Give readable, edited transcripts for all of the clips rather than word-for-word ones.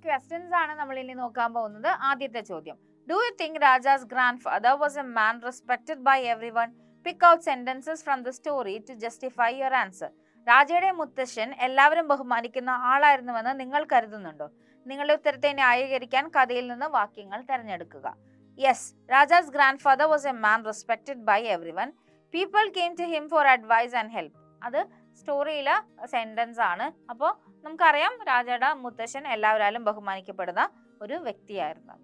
Questions ആണ് നമ്മൾ ഇനി നോക്കാൻ പോകുന്നത്. ആദ്യത്തെ ചോദ്യം, do you think Raja's grandfather was a man respected by everyone? Pick out sentences from the story to justify your answer. രാജയുടെ മുത്തശ്ശൻ എല്ലാവരും ബഹുമാനിക്കുന്ന ആളായിരുന്നുവെന്ന് നിങ്ങൾ കരുതുന്നുണ്ടോ? നിങ്ങളുടെ ഉത്തരത്തെ ന്യായീകരിക്കാൻ കഥയിൽ നിന്ന് വാക്യങ്ങൾ തിരഞ്ഞെടുക്കുക. Yes, Raja's grandfather was a man respected by everyone. People came to him for advice and help. അത് സ്റ്റോറിയിലെ സെന്റൻസ് ആണ്. അപ്പോൾ നമുക്കറിയാം രാജയുടെ മുത്തശ്ശൻ എല്ലാവരാലും ബഹുമാനിക്കപ്പെടുന്ന ഒരു വ്യക്തിയായിരുന്നു.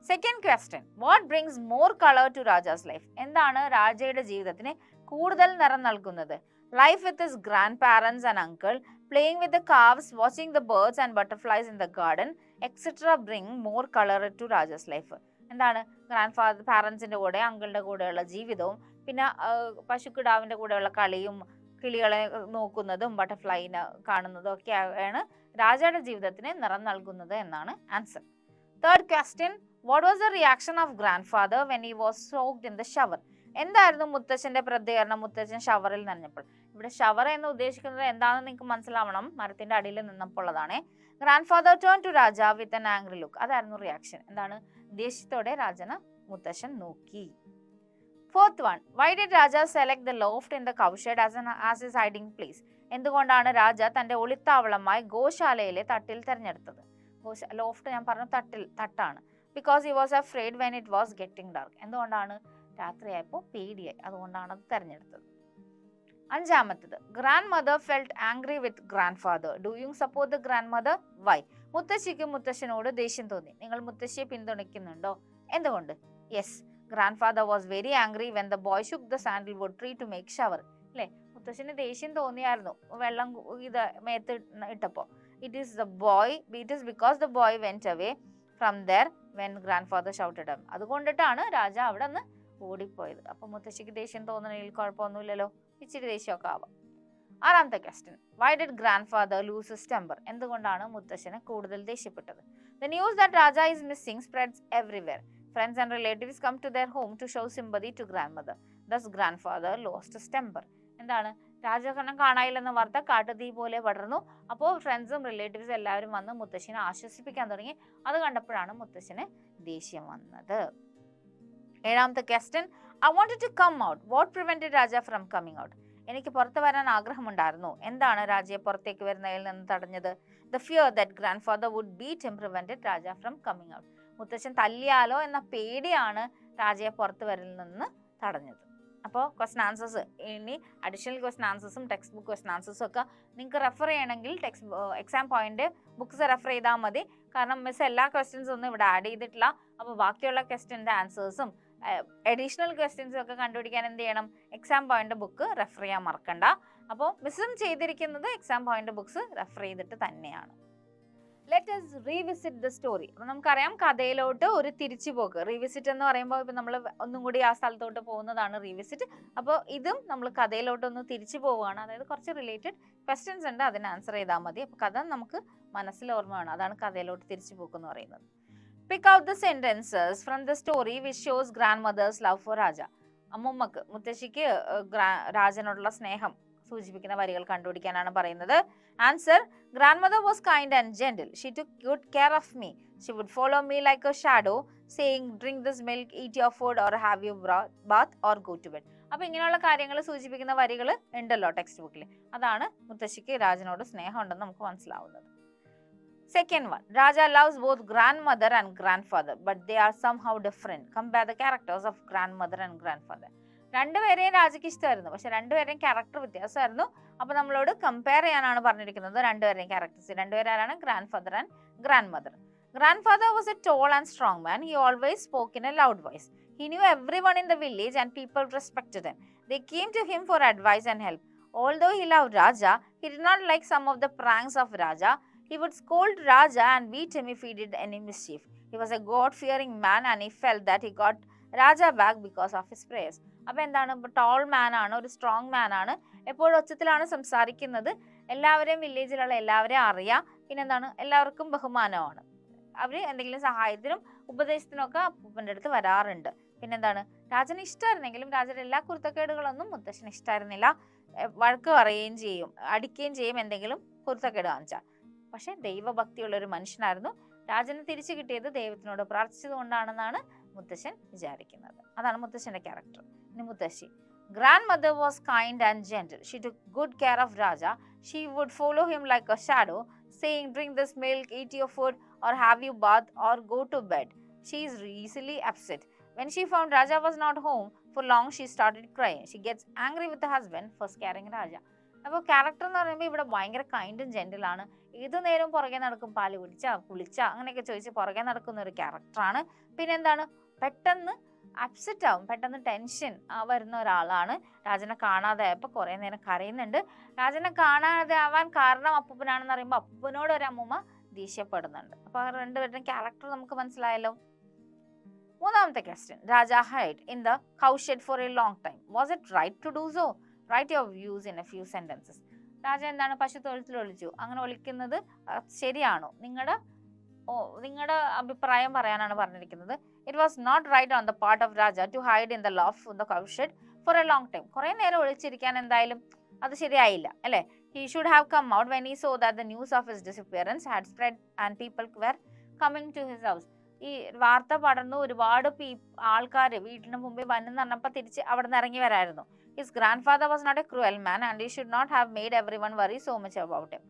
Second question, what brings more colour to Raja's life? എന്താണ് രാജയുടെ ജീവിതത്തിന് കൂടുതൽ നിറം നൽകുന്നത്? Life with his grandparents and uncle, playing with the cows, watching the birds and butterflies in the garden etcetera bring more colour to Raja's life. എന്താണ് grandfather പാരൻസിന്റെ കൂടെ അങ്കിളിന്റെ കൂടെയുള്ള ജീവിതവും പിന്നെ പശുക്കിടാവിന്റെ കൂടെയുള്ള കളിയും കിളികളെ നോക്കുന്നതും ബട്ടർഫ്ലൈനെ കാണുന്നതും ഒക്കെയാണ് രാജയുടെ ജീവിതത്തിന് നിറം നൽകുന്നത് എന്നാണ് answer. Third question, what was the reaction of grand father when he was soaked in the shower? എന്തായിരുന്നു മുത്തച്ഛന്റെ പ്രതികരണം മുത്തച്ഛൻ ഷവറിൽ നനഞ്ഞപ്പോൾ? ഇവിടെ ഷവർ എന്ന് ഉദ്ദേശിക്കുന്നത് എന്താണെന്ന് നിങ്ങൾക്ക് മനസ്സിലാവണം. മരത്തിന്റെ അടിയിൽ നിന്നപ്പോൾ ഉള്ളതാണ്. Grandfather turn to Raja with an angry look. അതായിരുന്നു റിയാക്ഷൻ. എന്താണ്? ദേഷ്യത്തോടെ രാജനെ മുത്തച്ഛൻ നോക്കി. Fourth one, why did Raja select the loft in the cowshed as his hiding place? എന്തുകൊണ്ടാണ് രാജ തന്റെ ഒളിത്താവളമായി ഗോശാലയിലെ തട്ടിൽ തിരഞ്ഞെടുത്തത്? ലോഫ്റ്റ് ഞാൻ പറഞ്ഞു തട്ടാണ്. Because he was afraid when it was getting dark. എന്തുകൊണ്ടാണ്? രാത്രിയായപ്പോൾ പേടിയായി, അതുകൊണ്ടാണ് അത് തിരഞ്ഞെടുത്തത്. അഞ്ചാമത്തത്, grandmother felt angry with grandfather. Do you support the grandmother? Why? മുത്തശ്ശിക്ക് മുത്തശ്ശനോട് ദേഷ്യം തോന്നി. നിങ്ങൾ മുത്തശ്ശിയെ പിന്തുണയ്ക്കുന്നുണ്ടോ? എന്തുകൊണ്ട്? Yes, grandfather was very angry when the boy shook the sandalwood tree to make shower. അല്ലേ, മുത്തശ്ശന് ദേഷ്യം തോന്നിയായിരുന്നു വെള്ളം ഇത് മേത്ത് ഇട്ടപ്പോൾ. It is because the boy went away from there when grandfather shouted him. അതുകൊണ്ടിട്ടാണ് രാജ അവിടെ നിന്ന് ഓടിപ്പോയത്. അപ്പൊ മുത്തശ്ശിക്ക് ദേഷ്യം തോന്നണതിൽ കുഴപ്പമൊന്നുമില്ലല്ലോ, ഇച്ചിരി ദേഷ്യമൊക്കെ ആവാം. ആറാമത്തെ question, why did grandfather lose his temper? എന്തുകൊണ്ടാണ് മുത്തശ്ശന് കൂടുതൽ ദേഷ്യപ്പെട്ടത്? The news that Raja is missing spreads everywhere. Friends and relatives come to their home to show sympathy to grandmother. Thus grandfather lost his temper. എന്താണ്? രാജകണ്ണം കാണാനില്ലെന്ന വാർത്ത കാട്ടുതീ പോലെ പടർന്നു. അപ്പോൾ ഫ്രണ്ട്സും റിലേറ്റീവ്സും എല്ലാവരും വന്ന് മുത്തശ്ശിനെ ആശ്വസിപ്പിക്കാൻ തുടങ്ങി. അത് കണ്ടപ്പോഴാണ് മുത്തശ്ശന് ദേഷ്യം വന്നത്. ഏഴാമത്തെ question, I wanted to come out. What prevented Raja from coming out? എനിക്ക് പുറത്തു വരാൻ ആഗ്രഹമുണ്ടായിരുന്നു. എന്താണ് രാജയെ പുറത്തേക്ക് വരുന്നതിൽ നിന്ന് തടഞ്ഞത്? The fear that grandfather would beat him prevented Raja from coming out. മുത്തശ്ശൻ തല്ലിയാലോ എന്ന പേടിയാണ് രാജയെ പുറത്തു വരലിൽ നിന്ന് തടഞ്ഞത്. അപ്പോൾ ക്വസ്റ്റൻ ആൻസേഴ്സ്, ഇനി അഡീഷണൽ ക്വസ്റ്റൻ ആൻസേഴ്സും ടെക്സ്റ്റ് ബുക്ക് ക്വസ്റ്റൻ ആൻസേഴ്സും ഒക്കെ നിങ്ങൾക്ക് റെഫർ ചെയ്യണമെങ്കിൽ എക്സാം പോയിന്റ് ബുക്ക്സ് റെഫർ ചെയ്താൽ മതി. കാരണം മിസ് എല്ലാ ക്വസ്റ്റ്യൻസും ഒന്നും ഇവിടെ ആഡ് ചെയ്തിട്ടില്ല. അപ്പോൾ ബാക്കിയുള്ള ക്വസ്റ്റ്യൻ്റെ ആൻസേഴ്സും അഡീഷണൽ ക്വസ്റ്റ്യൻസും ഒക്കെ കണ്ടുപിടിക്കാൻ എന്ത് ചെയ്യണം? എക്സാം പോയിന്റ് ബുക്ക് റെഫർ ചെയ്യാൻ മറക്കണ്ട. അപ്പോൾ മിസ്സും ചെയ്തിരിക്കുന്നത് എക്സാം പോയിന്റ് ബുക്സ് റെഫർ ചെയ്തിട്ട് തന്നെയാണ്. Let us revisit the story. അപ്പോൾ നമുക്കറിയാം കഥയിലോട്ട് ഒരു തിരിച്ചുപോക്ക്. റീവിസിറ്റ് എന്ന് പറയുമ്പോൾ ഇപ്പം നമ്മൾ ഒന്നും കൂടി ആ സ്ഥലത്തോട്ട് പോകുന്നതാണ് റീവിസിറ്റ്. അപ്പോൾ ഇതും നമ്മൾ കഥയിലോട്ടൊന്ന് തിരിച്ചു പോവുകയാണ്. അതായത് കുറച്ച് റിലേറ്റഡ് ക്വസ്റ്റ്യൻസ് ഉണ്ട്, അതിന് ആൻസർ ചെയ്താൽ മതി. അപ്പോൾ കഥ നമുക്ക് മനസ്സിൽ ഓർമ്മ വേണം. അതാണ് കഥയിലോട്ട് തിരിച്ചു പോക്കെന്ന് പറയുന്നത്. Pick out the sentences from the story which shows grandmother's love for Raja. അമ്മുമ്മക്ക് മുത്തശ്ശിക്ക് രാജനോടുള്ള സ്നേഹം സൂചിപ്പിക്കുന്ന വരികൾ കണ്ടുപിടിക്കാനാണ് പറയുന്നത്. Answer, grandmother was kind and gentle. She took good care of me. She would follow me like a shadow, saying, drink this milk, eat your food, or have your bath, or go to bed. അപ്പോൾ ഇങ്ങനെയുള്ള കാര്യങ്ങൾ സൂചിപ്പിക്കുന്ന വരികൾ ഉണ്ടല്ലോ text ബുക്കിൽ. അതാണ് മുത്തശ്ശിക്ക് രാജനോട് സ്നേഹം ഉണ്ടെന്ന് നമുക്ക് മനസ്സിലാവുന്നത്. Second one, Raja loves both grandmother and grandfather, but they are somehow different. Compare the characters of grandmother and grandfather. രണ്ടുപേരെയും രാജയ്ക്ക് ഇഷ്ടമായിരുന്നു, പക്ഷെ രണ്ടുപേരെയും ക്യാരക്ടർ വ്യത്യാസമായിരുന്നു. അപ്പോൾ നമ്മളോട് കമ്പയർ ചെയ്യാനാണ് പറഞ്ഞിരിക്കുന്നത് രണ്ടുപേരെയും ക്യാരക്ടേഴ്സ്. രണ്ടുപേരാണ് grandfather and grandmother. Grandfather was a tall and strong man. He always spoke in a loud voice. He knew everyone in the village and people respected him. They came to him for advice and help. Although he loved Raja, he did not like some of the pranks of Raja. He would scold Raja and beat him if he did any mischief. He was a God-fearing man and he felt that he got Raja back because of his prayers. അപ്പോൾ എന്താണ്? Toll മാൻ ആണ്, ഒരു strong മാൻ ആണ്, എപ്പോഴും ഒച്ചത്തിലാണ് സംസാരിക്കുന്നത്, എല്ലാവരെയും വില്ലേജിലുള്ള എല്ലാവരെയും അറിയാം, പിന്നെന്താണ് എല്ലാവർക്കും ബഹുമാനമാണ്. അവർ എന്തെങ്കിലും സഹായത്തിനും ഉപദേശത്തിനും ഒക്കെ അപ്പൂപ്പൻ്റെ അടുത്ത് വരാറുണ്ട്. പിന്നെന്താണ്, രാജന് ഇഷ്ടമായിരുന്നെങ്കിലും രാജയുടെ എല്ലാ കുരുത്തക്കേടുകളൊന്നും മുത്തശ്ശന് ഇഷ്ടമായിരുന്നില്ല. വഴക്ക് പറയുകയും ചെയ്യും, അടിക്കുകയും ചെയ്യും എന്തെങ്കിലും കുരുത്തക്കേട് കാണിച്ചാൽ. പക്ഷെ ദൈവഭക്തിയുള്ള ഒരു മനുഷ്യനായിരുന്നു. രാജന് തിരിച്ചു കിട്ടിയത് ദൈവത്തിനോട് പ്രാർത്ഥിച്ചത് കൊണ്ടാണെന്നാണ് മുത്തശ്ശൻ വിചാരിക്കുന്നത്. അതാണ് മുത്തശ്ശന്റെ ക്യാരക്ടർ. ഇനി മുത്തശ്ശി. Grandmother was kind and gentle. She took good care of Raja. She would follow him like a shadow, saying, "Drink this milk, eat your food, or have you bath, or go to bed." She is easily upset. When she found Raja was not home for long, she started crying. She gets angry with the husband for scaring Raja. അപ്പോൾ character എന്ന് പറയുമ്പോൾ ഇവിടെ ഭയങ്കര കൈൻഡും ജെന്റിലാണ്. ഏതു നേരവും പുറകെ നടക്കും, പാല് കുളിച്ച അങ്ങനെയൊക്കെ ചോദിച്ച് പുറകെ നടക്കുന്ന ഒരു ക്യാരക്ടറാണ്. പിന്നെ എന്താണ്, പെട്ടെന്ന് അപ്സെറ്റ് ആവും, പെട്ടെന്ന് ടെൻഷൻ വരുന്ന ഒരാളാണ്. രാജനെ കാണാതെ ആയപ്പോൾ കുറേ നേരം കരയുന്നുണ്ട്. രാജനെ കാണാതെ ആവാൻ കാരണം അപ്പൂപ്പനാണെന്ന് അറിയുമ്പോൾ അപ്പൂപ്പനോട് ഒരു അമ്മൂമ്മ ദേഷ്യപ്പെടുന്നുണ്ട്. അപ്പോൾ രണ്ടുപേരുടെയും ക്യാരക്ടർ നമുക്ക് മനസ്സിലായല്ലോ. മൂന്നാമത്തെ question. Raja hide in the cow shed for a long time. Was it right to do so? Write your views in a few sentences. Raja എന്താണ്, പശു തൊഴുത്തിൽ ഒളിച്ചു. അങ്ങനെ ഒളിക്കുന്നത് ശരിയാണോ? നിങ്ങളുടെ അഭിപ്രായം പറയാനാണ് പറഞ്ഞിരിക്കുന്നത്. It was not right on the part of Raja to hide in the loft in the cow shed for a long time. കുറേ നേരം ഒളിച്ചിരിക്കാൻ എന്തായാലും അത് ശരിയായില്ല അല്ലേ? He should have come out when he saw that the news of his disappearance had spread and people were coming to his house. ഈ വാർത്ത പടർന്നു, ഒരുപാട് ആൾക്കാർ വീട്ടിന് മുമ്പിൽ വന്നെന്ന് പറഞ്ഞപ്പോൾ തിരിച്ച് അവിടെ നിന്ന് ഇറങ്ങി വരായിരുന്നു. His grandfather was not a cruel man and he should not have made everyone worry so much about him.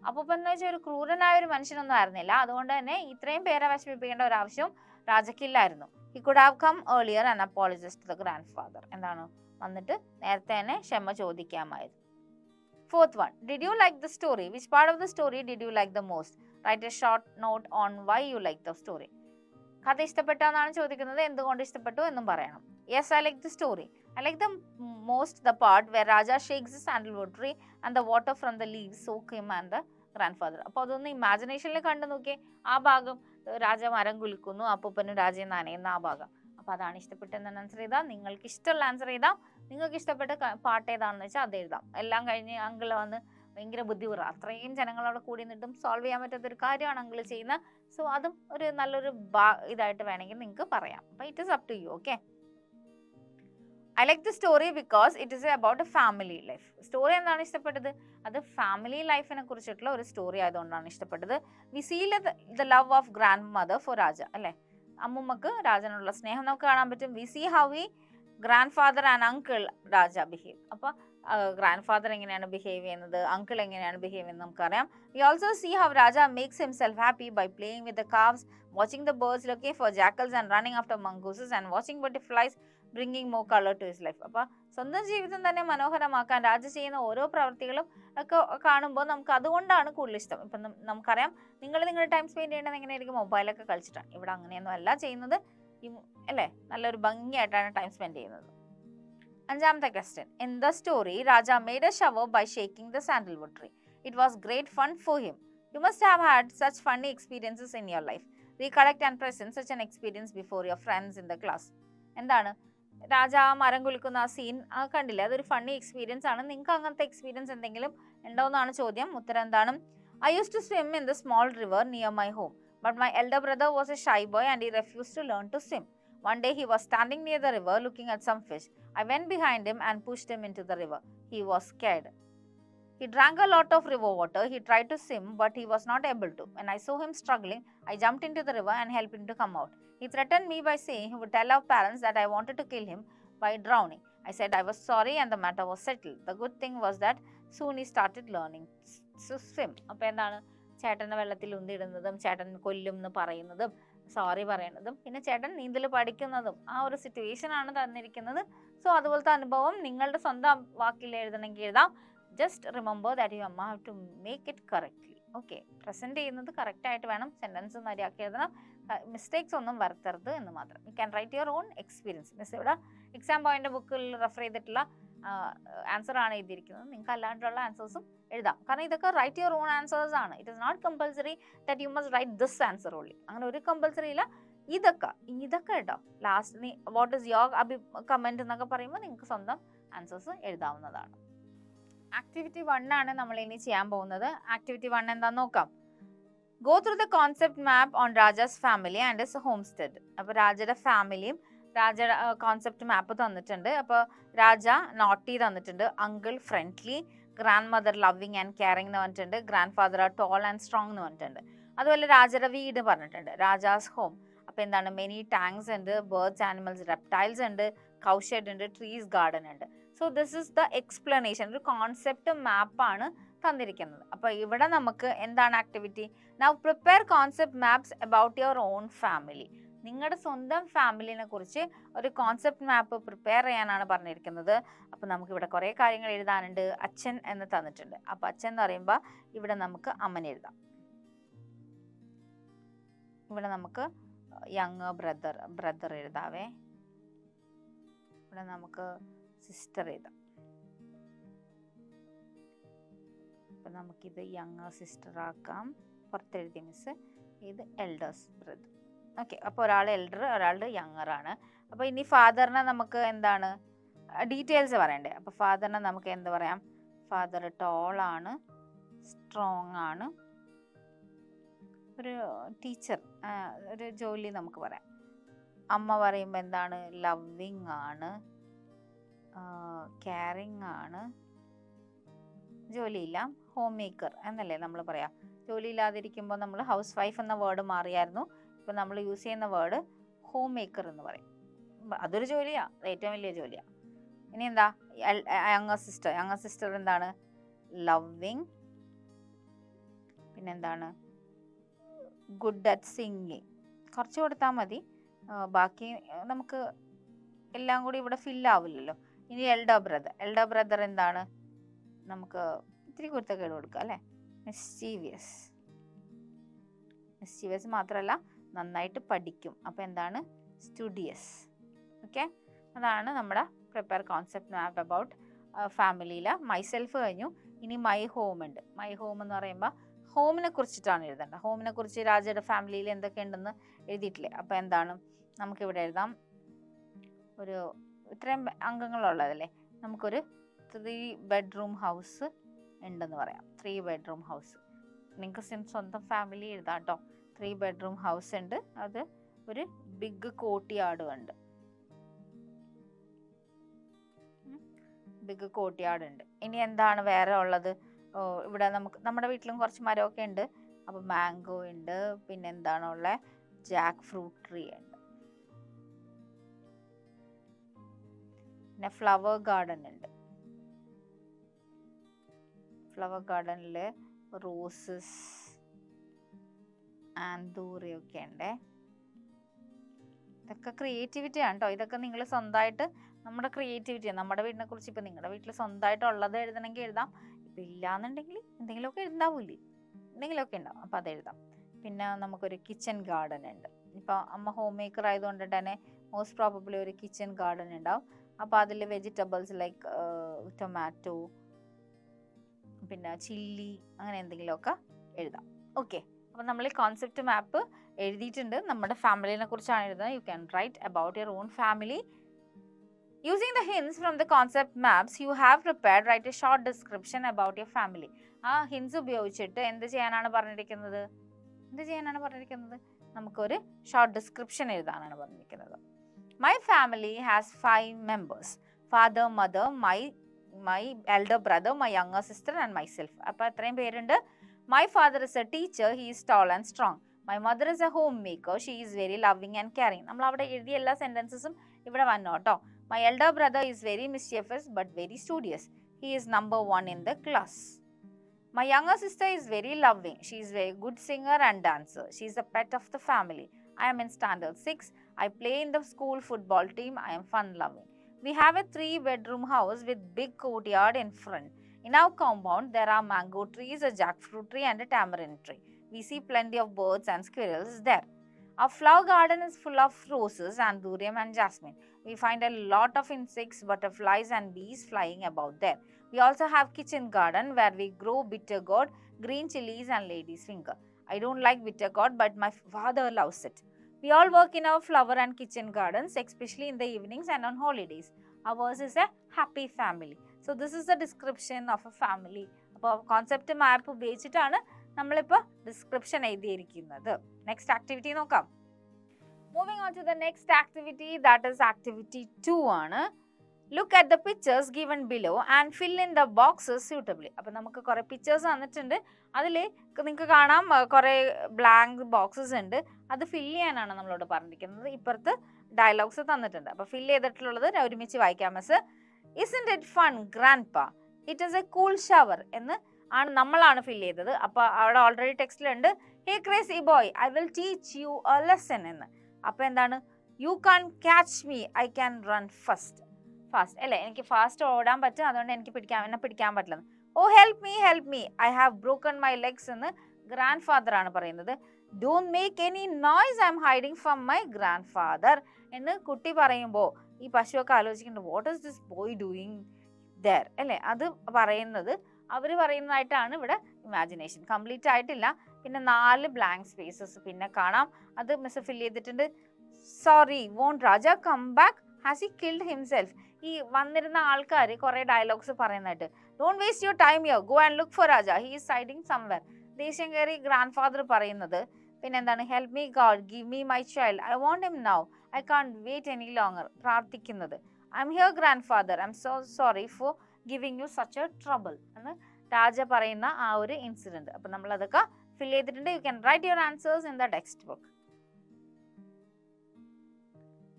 അപ്പോൾ എന്ന് വെച്ചാൽ ഒരു ക്രൂരനായ ഒരു മനുഷ്യനൊന്നും ആയിരുന്നില്ല. അതുകൊണ്ട് തന്നെ ഇത്രയും പേരെ വിഷമിപ്പിക്കേണ്ട ഒരു ആവശ്യം രാജയ്ക്കില്ലായിരുന്നു. He could have come earlier and apologized to the grandfather. എന്താണ്, വന്നിട്ട് നേരത്തെ തന്നെ ക്ഷമ ചോദിക്കാമായിരുന്നു. Fourth one. Did you like the story? Which part of the story did you like the most? Write a short note on why you like the story. കഥ ഇഷ്ടപ്പെട്ടാന്നാണ് ചോദിക്കുന്നത്, എന്തുകൊണ്ട് ഇഷ്ടപ്പെട്ടു എന്നും പറയണം. Yes, I like the story. I like the most the part where Raja shakes the sandalwood tree and the water from the leaves soak him and the grandfather. അപ്പോൾ അതൊന്ന് ഇമാജിനേഷനിൽ കണ്ടു നോക്കിയേ. ആ ഭാഗം രാജ മരം കുലുക്കുന്നു, അപ്പൂപ്പനും രാജയും നനയുന്ന ആ ഭാഗം. അപ്പോൾ അതാണ് ഇഷ്ടപ്പെട്ടെന്ന് ആൻസർ ചെയ്താൽ. നിങ്ങൾക്ക് ഇഷ്ടമുള്ള ആൻസർ ചെയ്താൽ. നിങ്ങൾക്ക് ഇഷ്ടപ്പെട്ട പാട്ട് ഏതാണെന്ന് വെച്ചാൽ അത് എഴുതാം. എല്ലാം കഴിഞ്ഞ് അങ്കിൾ വന്ന് ഭയങ്കര ബുദ്ധിമുട്ട്, അത്രയും ജനങ്ങളവിടെ കൂടി നിന്നിട്ടും സോൾവ് ചെയ്യാൻ പറ്റാത്തൊരു കാര്യമാണ് അങ്കിൾ ചെയ്യുന്നത്. സോ അതും ഒരു നല്ലൊരു ഇതായിട്ട് വേണമെങ്കിൽ നിങ്ങൾക്ക് പറയാം. അപ്പോൾ it is up to you. Okay. I like the story because it is about a family life. Story എന്താണ് ഇഷ്ടപ്പെട്ടത്? അത് ഫാമിലി ലൈഫിനെ കുറിച്ചിട്ടുള്ള ഒരു സ്റ്റോറി ആയതുകൊണ്ടാണ് ഇഷ്ടപ്പെട്ടത്. We see the love of grandmother for Raja, അല്ലേ? അമ്മുമ്മക്ക് രാജനുള്ള സ്നേഹം നമുക്ക് കാണാൻ പറ്റും. We see how grandfather and uncle Raja behave. അപ്പോൾ ഗ്രാൻഡ് എങ്ങനെയാണ് ബിഹേവ് ചെയ്യുന്നത്, അങ്കിൾ എങ്ങനെയാണ് ബിഹേവ് ചെയ്യുന്നത് നമുക്കറിയാം. We also see how Raja makes himself happy by playing with the calves, watching the birds, looking for jackals and running after mongooses and watching butterflies, bringing more color to his life. അപ്പോൾ സ്വന്തം ജീവിതം തന്നെ മനോഹരമാക്കാൻ രാജ ചെയ്യുന്ന ഓരോ പ്രവൃത്തികളും ഒക്കെ കാണുമ്പോൾ നമുക്ക് അതുകൊണ്ടാണ് കൂടുതൽ ഇഷ്ടം. ഇപ്പം നമുക്കറിയാം, നിങ്ങളുടെ ടൈം സ്പെൻഡ് ചെയ്യേണ്ടത് എങ്ങനെയായിരിക്കും, മൊബൈലൊക്കെ കളിച്ചിട്ടാണ്. ഇവിടെ അങ്ങനെയൊന്നും അല്ല ചെയ്യുന്നത്, അല്ലേ? നല്ലൊരു ഭംഗിയായിട്ടാണ് ടൈം സ്പെൻഡ് ചെയ്യുന്നത്. അഞ്ചാമത്തെ question. In the story, Raja made a shower by shaking the sandalwood tree. It was great fun for him. You must have had such funny experiences in your life. Recollect and present such an experience before your friends in the class. എന്താണ്, രാജ മരം കുലുക്കുന്ന ആ scene കണ്ടില്ലേ? അതൊരു funny experience ആണ്. നിങ്ങൾക്ക് അങ്ങനത്തെ experience എന്തെങ്കിലും ഉണ്ടോ എന്നാണ് ചോദ്യം. ഉത്തരം എന്താണ്? I used to swim in the small river near my home, but my elder brother was a shy boy and he refused to learn to swim. One day he was standing near the river looking at some fish. I went behind him and pushed him into the river. He was scared. He drank a lot of river water. He tried to swim, but he was not able to. When I saw him struggling, I jumped into the river and helped him to come out. He threatened me by saying he would tell our parents that I wanted to kill him by drowning. I said I was sorry and the matter was settled. The good thing was that soon he started learning to swim. അപ്പോൾ എന്താണ്, ചേട്ടനെ വെള്ളത്തിൽ ഉന്തിടുന്നതും ചേട്ടൻ കൊല്ലും എന്ന് പറയുന്നതും sorry പറയുന്നതും പിന്നെ ചേട്ടൻ നീന്തൽ പഠിക്കുന്നതും ആ ഒരു സിറ്റുവേഷൻ ആണ് തന്നിരിക്കുന്നത്. സോ അതുപോലത്തെ അനുഭവം നിങ്ങളുടെ സ്വന്തം വാക്കിൽ എഴുതണമെങ്കിൽ എഴുതാം. ജസ്റ്റ് റിമെമ്പർ ദാറ്റ് യു അമ്മ have to make it correctly. Okay, present ചെയ്യുന്നത് കറക്റ്റായിട്ട് വേണം, സെൻറ്റൻസ് മര്യാദയ്ക്ക് എഴുതണം, മിസ്റ്റേക്സ് ഒന്നും വരുത്തരുത് എന്ന് മാത്രം. You can write your own experience. Miss ഇവിടെ എക്സാം പോയിന്റ് ബുക്കിൽ റെഫർ ചെയ്തിട്ടുള്ള ആൻസർ ആണ് എഴുതിയിരിക്കുന്നത്. നിങ്ങൾക്ക് അല്ലാണ്ടുള്ള ആൻസേഴ്സും എഴുതാം. കാരണം ഇതൊക്കെ റൈറ്റ് യുവർ ഓൺ ആൻസേഴ്സ് ആണ്. It is not compulsory that you must write this answer only. അങ്ങനെ ഒരു കമ്പൽസറി ഇല്ല. ഇതൊക്കെ കേട്ടോ last what is your comment എന്നൊക്കെ പറയുമ്പോൾ നിങ്ങൾക്ക് സ്വന്തം ആൻസേഴ്സ് എഴുതാവുന്നതാണ്. ആക്ടിവിറ്റി 1 ആണ് നമ്മൾ ഇനി ചെയ്യാൻ പോകുന്നത്. ആക്ടിവിറ്റി 1 എന്താണെന്ന് നോക്കാം. Go through the concept map on Rajas family and his homestead. അപ്പോൾ രാജയുടെ ഫാമിലിയും രാജയുടെ കോൺസെപ്റ്റ് മാപ്പ് തന്നിട്ടുണ്ട്. അപ്പോൾ രാജ നോട്ടി തന്നിട്ടുണ്ട്, uncle friendly, grand mother loving and caring എന്ന് പറഞ്ഞിട്ടുണ്ട്. Grand father tall and strong എന്ന് പറഞ്ഞിട്ടുണ്ട്. അതുപോലെ രാജയുടെ വീട് പറഞ്ഞിട്ടുണ്ട്, രാജാസ് ഹോം. അപ്പോൾ എന്താണ്, മെനി ടാങ്ക്സ് ഉണ്ട്, ബേർഡ്സ്, ആനിമൽസ്, റെപ്റ്റൈൽസ് ഉണ്ട്, കൗഷെഡ് ഉണ്ട്, ട്രീസ്, ഗാർഡൻ ഉണ്ട്. So this is the explanation. ഒരു കോൺസെപ്റ്റ് മാപ്പാണ് തന്നിരിക്കുന്നത്. അപ്പോൾ ഇവിടെ നമുക്ക് എന്താണ് activity? Now prepare concept maps about your own family. നിങ്ങളുടെ സ്വന്തം ഫാമിലിനെ കുറിച്ച് ഒരു കോൺസെപ്റ്റ് മാപ്പ് പ്രിപ്പയർ ചെയ്യാനാണ് പറഞ്ഞിരിക്കുന്നത്. അപ്പോൾ നമുക്കിവിടെ കുറേ കാര്യങ്ങൾ എഴുതാനുണ്ട്. അച്ഛൻ എന്ന് തന്നിട്ടുണ്ട്. അപ്പോൾ അച്ഛൻ എന്ന് പറയുമ്പോൾ ഇവിടെ നമുക്ക് അമ്മനെ എഴുതാം. ഇവിടെ നമുക്ക് യങ് ബ്രദർ എഴുതാവേ. ഇവിടെ നമുക്ക് സിസ്റ്റർ എഴുതാം. അപ്പം നമുക്കിത് യങ് സിസ്റ്റർ ആക്കാം. പുറത്തെഴുതി മിസ്. ഇത് എൽഡേഴ്സ് ബ്രദർ. ഓക്കെ, അപ്പോൾ ഒരാൾ എൽഡർ, ഒരാളുടെ യങ്ങർ ആണ്. അപ്പോൾ ഇനി ഫാദറിനെ നമുക്ക് എന്താണ് ഡീറ്റെയിൽസ് പറയണ്ടേ? അപ്പോൾ ഫാദറിനെ നമുക്ക് എന്ത് പറയാം? ഫാദർ ടോൾ ആണ്, സ്ട്രോങ് ആണ്, ഒരു ടീച്ചർ, ഒരു ജോലി നമുക്ക് പറയാം. അമ്മ പറയുമ്പോൾ എന്താണ്? ലവിങ് ആണ്, കെയറിങ് ആണ്, ജോലിയില്ല, ഹോം മേക്കർ എന്നല്ലേ നമ്മൾ പറയാം. ജോലി ഇല്ലാതിരിക്കുമ്പോൾ നമ്മൾ ഹൗസ് വൈഫ് എന്ന വേർഡ് മാറിയായിരുന്നു. ഇപ്പം നമ്മൾ യൂസ് ചെയ്യുന്ന വേർഡ് ഹോം മേക്കർ എന്ന് പറയും. അതൊരു ജോലിയാണ്, ഏറ്റവും വലിയ ജോലിയാണ്. ഇനി എന്താ? യങ്ങർ സിസ്റ്റർ എന്താണ്? ലവിങ്, പിന്നെന്താണ്? Good at singing. കുറച്ച് കൊടുത്താൽ മതി, ബാക്കി നമുക്ക് എല്ലാം കൂടി ഇവിടെ ഫില്ലാവില്ലല്ലോ. ഇനി എൽഡർ ബ്രദർ എന്താണ്? നമുക്ക് ഇത്തിരി കുരുത്തക്കേട് കൊടുക്കുക അല്ലേ? മിസ്റ്റീവിയസ് മാത്രമല്ല, നന്നായിട്ട് പഠിക്കും. അപ്പോൾ എന്താണ്? സ്റ്റുഡിയസ്. ഓക്കെ, അതാണ് നമ്മുടെ പ്രിപ്പയർ കോൺസെപ്റ്റ് മാപ്പ് അബൌട്ട് ഫാമിലിയിലെ. മൈസെൽഫ് കഴിഞ്ഞു. ഇനി മൈ ഹോം ഉണ്ട്. മൈ ഹോം എന്ന് പറയുമ്പോൾ ഹോമിനെ കുറിച്ചിട്ടാണ് എഴുതേണ്ടത്. ഹോമിനെ കുറിച്ച് രാജയുടെ ഫാമിലിയിൽ എന്തൊക്കെ ഉണ്ടെന്ന് എഴുതിയിട്ടില്ലേ? അപ്പോൾ എന്താണ്? നമുക്കിവിടെ എഴുതാം. ഒരു ഇത്രയും അംഗങ്ങളുള്ളതല്ലേ, നമുക്കൊരു 3 ബെഡ്റൂം ഹൗസ് ഉണ്ടെന്ന് പറയാം. 3 ബെഡ്റൂം ഹൗസ്. നിങ്ങൾക്ക് സ്വന്തം ഫാമിലി എഴുതാം കേട്ടോ. 3 ബെഡ്റൂം ഹൗസ് ഉണ്ട്. അത് ഒരു ബിഗ് കോർട്ട്യാർഡും ഉണ്ട്. ബിഗ് കോർട്ട്യാർഡ് ഉണ്ട്. ഇനി എന്താണ് വേറെ ഉള്ളത്? ഇവിടെ നമുക്ക് നമ്മുടെ വീട്ടിലും കുറച്ച് മരമൊക്കെ ഉണ്ട്. അപ്പോൾ മാംഗോ ഉണ്ട്. പിന്നെ എന്താണുള്ളത്? ജാക്ക് ഫ്രൂട്ട് ട്രീ ഉണ്ട്. പിന്നെ ഫ്ലവർ ഗാർഡൻ ഉണ്ട്. ഫ്ലവർ ഗാർഡനിൽ റോസസ്, ആന്തൂറിയൊക്കെ ഉണ്ട്. ഇതൊക്കെ ക്രിയേറ്റിവിറ്റി ആണ് കേട്ടോ. ഇതൊക്കെ നിങ്ങൾ സ്വന്തമായിട്ട് നമ്മുടെ ക്രിയേറ്റിവിറ്റിയാണ്. നമ്മുടെ വീടിനെ കുറിച്ച് ഇപ്പം നിങ്ങളുടെ വീട്ടിൽ സ്വന്തമായിട്ടുള്ളത് എഴുതണമെങ്കിൽ എഴുതാം. ഇപ്പം ഇല്ലാന്നുണ്ടെങ്കിൽ എന്തെങ്കിലുമൊക്കെ ഉണ്ടാവില്ലേ, എന്തെങ്കിലുമൊക്കെ ഉണ്ടാവും, അപ്പോൾ അത് എഴുതാം. പിന്നെ നമുക്കൊരു കിച്ചൺ ഗാർഡൻ ഉണ്ട്. ഇപ്പോൾ അമ്മ ഹോം മേക്കർ ആയതുകൊണ്ട് തന്നെ മോസ്റ്റ് പ്രോബബ്ലി ഒരു കിച്ചൺ ഗാർഡൻ ഉണ്ടാവും. അപ്പോൾ അതിൽ വെജിറ്റബിൾസ് ലൈക്ക് ടൊമാറ്റോ, പിന്നെ ചില്ലി, അങ്ങനെ എന്തെങ്കിലുമൊക്കെ എഴുതാം. ഓക്കെ, അപ്പോൾ നമ്മൾ ഈ കോൺസെപ്റ്റ് മാപ്പ് എഴുതിയിട്ടുണ്ട്. നമ്മുടെ ഫാമിലിനെ കുറിച്ചാണ് എഴുതുന്നത്. U can write about your own family. Using the hints from the concept maps you have prepared, write a short description about your family. ആ ഹിൻസ് ഉപയോഗിച്ചിട്ട് എന്ത് ചെയ്യാനാണ് പറഞ്ഞിരിക്കുന്നത്? നമുക്കൊരു ഷോർട്ട് ഡിസ്ക്രിപ്ഷൻ എഴുതാനാണ് പറഞ്ഞിരിക്കുന്നത്. My family has 5 members. Father, mother, my elder brother, my younger sister and myself. അപ്പോൾ എത്രയും പേരുണ്ട്? My father is a teacher. He is tall and strong. My mother is a homemaker. She is very loving and caring. നമ്മൾ അവിടെ എഴുതിയ എല്ലാ സെന്റൻസസും ഇവിടെ വന്നു കേട്ടോ. My elder brother is very mischievous but very studious. He is number 1 in the class. My younger sister is very loving. She is very good singer and dancer. She is a pet of the family. I am in standard 6. I play in the school football team. I am fun loving. We have a 3-bedroom house with big courtyard in front. In our compound there are mango trees, a jackfruit tree and a tamarind tree. We see plenty of birds and squirrels there. Our flower garden is full of roses, anthurium and jasmine. We find a lot of insects, butterflies and bees flying about there. We also have kitchen garden where we grow bitter gourd, green chilies and lady's finger. I don't like bitter gourd but my father loves it. We all work in our flower and kitchen gardens, especially in the evenings and on holidays. Ours is a happy family. So this is the description of a family. അപ്പോൾ concept map ഉപയോഗിച്ചിട്ടാണ് നമ്മളിപ്പോൾ description എഴുതിയിരിക്കുന്നത്. Next activity നോക്കാം. Moving on to the next activity, that is activity 2 ആണ്. Look at the pictures given below and fill in the boxes suitably. അപ്പം നമുക്ക് കുറേ pictures തന്നിട്ടുണ്ട്, അതിൽ നിങ്ങൾക്ക് കാണാം കുറേ ബ്ലാങ്ക് ബോക്സസ് ഉണ്ട്, അത് ഫില്ല് ചെയ്യാനാണ് നമ്മളോട് പറഞ്ഞിരിക്കുന്നത്. ഇപ്പുറത്ത് ഡയലോഗ്സ് തന്നിട്ടുണ്ട്, അപ്പോൾ ഫില്ല് ചെയ്തിട്ടുള്ളത് ഒരുമിച്ച് വായിക്കാം. Miss, isn't it fun grandpa, it is a cool shower എന്ന് നമ്മളാണ് ഫില്ല് ചെയ്തത്. അപ്പോൾ അവിടെ ഓൾറെഡി ടെക്സ്റ്റിലുണ്ട് hey crazy boy I will teach you a lesson എന്ന്. അപ്പോൾ എന്താണ്, you can catch me I can run fast അല്ലേ, എനിക്ക് ഫാസ്റ്റ് ഓടാൻ പറ്റും, അതുകൊണ്ട് എനിക്ക് എന്നെ പിടിക്കാൻ പറ്റില്ല. Oh help me I have broken my legs എന്ന് ഗ്രാൻഡ് ഫാദർ ആണ് പറയുന്നത്. Don't make any noise I'm hiding from my grandfather എന്ന് കുട്ടി പറയുമ്പോൾ ഈ പശുവൊക്കെ ആലോചിക്കുന്നുണ്ട് what is this boy doing there അല്ലേ, അത് പറയുന്നത് അവർ പറയുന്നതായിട്ടാണ് ഇവിടെ ഇമാജിനേഷൻ. കംപ്ലീറ്റ് ആയിട്ടില്ല. പിന്നെ 4 ബ്ലാങ്ക് സ്പേസസ് പിന്നെ കാണാം, അത് മിസ് ഫിൽ ചെയ്തിട്ടുണ്ട്. Sorry won't Raja come back, has he killed himself. ഈ വന്നിരുന്ന ആൾക്കാർ കുറേ ഡയലോഗ്സ് പറയുന്നതായിട്ട്, don't waste your time here, go and look for Raja, he is hiding somewhere. ദേഷ്യം കയറി ഗ്രാൻഡ് ഫാദർ പറയുന്നത്. പിന്നെ എന്താണ്, help me god, give me my child, I want him now, I can't wait any longer. പ്രാർത്ഥിക്കുന്നത്, I'm here grandfather, I'm so sorry for giving you such A trouble എന്ന് രാജ പറയുന്ന ആ ഒരു incident. അപ്പം നമ്മൾ അതൊക്കെ ഫിൽ ചെയ്തിട്ടുണ്ട്. U can write your answers in the text book.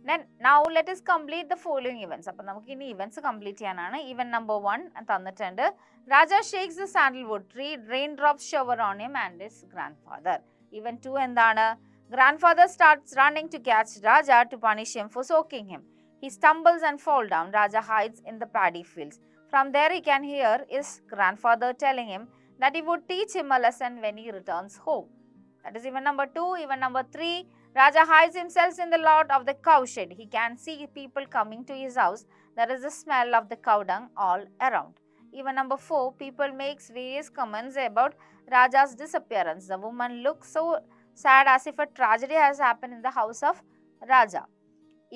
Then now let us complete the following events. അപ്പോൾ നമുക്ക് ഇനി ഇവന്റ്സ് കംപ്ലീറ്റ് ചെയ്യാനാണ്. ഇവന്റ് നമ്പർ 1 തന്നിട്ടുണ്ട്. Raja shakes the sandalwood tree, raindrops shower on him and his grandfather. Event 2 എന്താണ്, grandfather starts running to catch Raja to punish him for soaking him. He stumbles and falls down. Raja hides in the paddy fields. From there he can hear his grandfather telling him that he would teach him a lesson when he returns home. That is event number 2. Event number 3, Raja hides himself in the lot of the cow shed. He can see people coming to his house. There is the smell of the cow dung all around. Event number 4, people makes various comments about Raja's disappearance. The woman looks so sad as if a tragedy has happened in the house of Raja.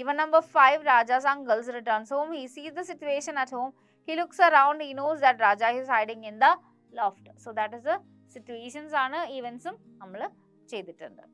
Even number 5, Raja's uncles returns home. He sees the situation at home. He looks around. He knows that Raja is hiding in the loft. So that is the situations ആണ് events നമ്മൾ ചെയ്തിട്ടുണ്ട്.